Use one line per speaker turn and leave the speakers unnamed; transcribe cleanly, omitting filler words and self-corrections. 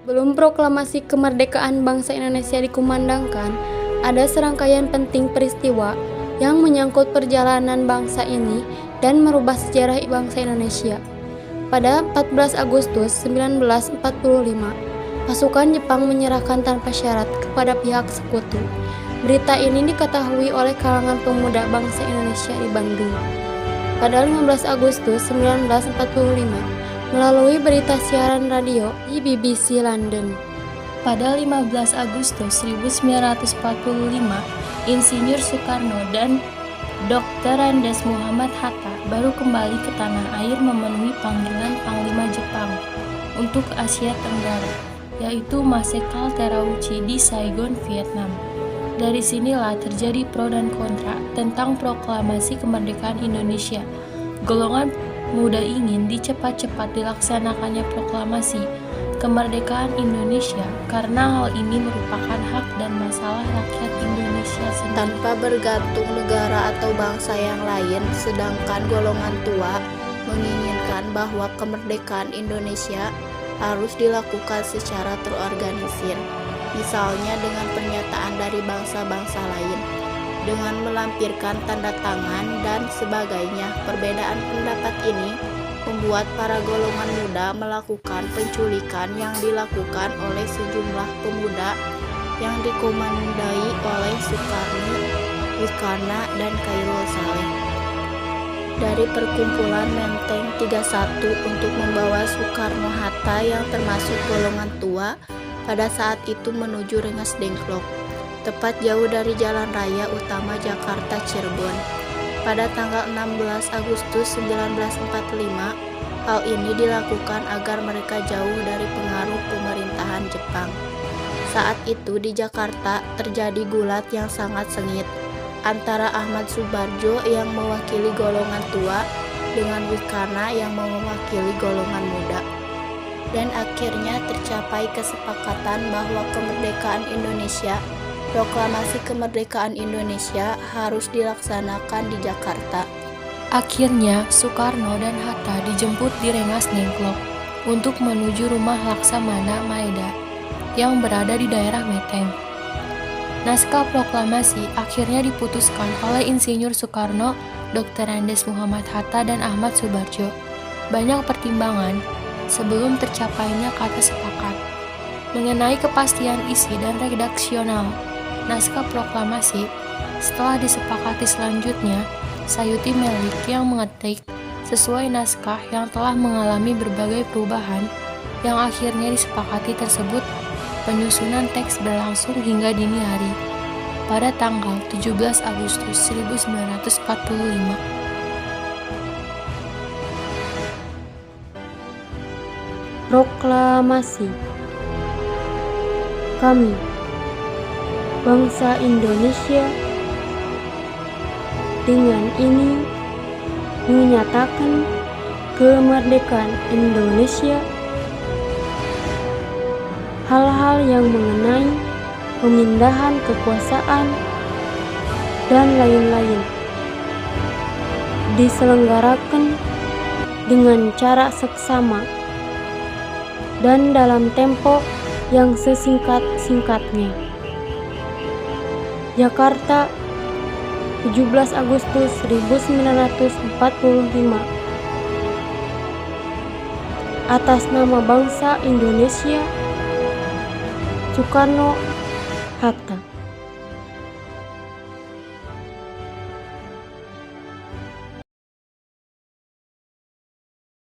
Sebelum proklamasi kemerdekaan bangsa Indonesia dikumandangkan, ada serangkaian penting peristiwa yang menyangkut perjalanan bangsa ini dan merubah sejarah bangsa Indonesia. Pada 14 Agustus 1945, pasukan Jepang menyerahkan tanpa syarat kepada pihak sekutu. Berita ini diketahui oleh kalangan pemuda bangsa Indonesia di Bandung. Pada 15 Agustus 1945, melalui berita siaran radio di BBC London. Pada 15 Agustus 1945, Insinyur Soekarno dan Dr. Andes Muhammad Hatta baru kembali ke tanah air memenuhi panggilan Panglima Jepang untuk Asia Tenggara, yaitu Marsekal Terauchi di Saigon, Vietnam. Dari sinilah terjadi pro dan kontra tentang proklamasi kemerdekaan Indonesia. Golongan muda ingin dicepat-cepat dilaksanakannya proklamasi kemerdekaan Indonesia karena hal ini merupakan hak dan masalah rakyat Indonesia sendiri,
tanpa bergantung negara atau bangsa yang lain. Sedangkan golongan tua menginginkan bahwa kemerdekaan Indonesia harus dilakukan secara terorganisir, misalnya dengan pernyataan dari bangsa-bangsa lain, dengan melampirkan tanda tangan dan sebagainya. Perbedaan pendapat ini membuat para golongan muda melakukan penculikan yang dilakukan oleh sejumlah pemuda yang dikomandai oleh Soekarno, Wikana, dan Khairul Saleh dari perkumpulan Menteng 31 untuk membawa Soekarno-Hatta yang termasuk golongan tua pada saat itu menuju Rengas Dengklok, tepat jauh dari jalan raya utama Jakarta Cirebon. Pada tanggal 16 Agustus 1945, hal ini dilakukan agar mereka jauh dari pengaruh pemerintahan Jepang. Saat itu di Jakarta terjadi gulat yang sangat sengit antara Ahmad Subarjo yang mewakili golongan tua dengan Wikana yang mewakili golongan muda. Dan akhirnya tercapai kesepakatan bahwa kemerdekaan Indonesia, proklamasi kemerdekaan Indonesia harus dilaksanakan di Jakarta.
Akhirnya Soekarno dan Hatta dijemput di Rengas Dengklok untuk menuju rumah Laksamana Maeda yang berada di daerah Meteng. Naskah proklamasi akhirnya diputuskan oleh Insinyur Soekarno, Dr. Andes Muhammad Hatta, dan Ahmad Subarjo. Banyak pertimbangan sebelum tercapainya kata sepakat. Mengenai kepastian isi dan redaksional naskah proklamasi, setelah disepakati selanjutnya, Sayuti Melik yang mengetik sesuai naskah yang telah mengalami berbagai perubahan yang akhirnya disepakati tersebut. Penyusunan teks berlangsung hingga dini hari pada tanggal 17 Agustus 1945.
Proklamasi. Kami, bangsa Indonesia, dengan ini menyatakan kemerdekaan Indonesia. Hal-hal yang mengenai pemindahan kekuasaan dan lain-lain diselenggarakan dengan cara seksama dan dalam tempo yang sesingkat-singkatnya. Jakarta, 17 Agustus 1945. Atas nama bangsa Indonesia, Soekarno-Hatta.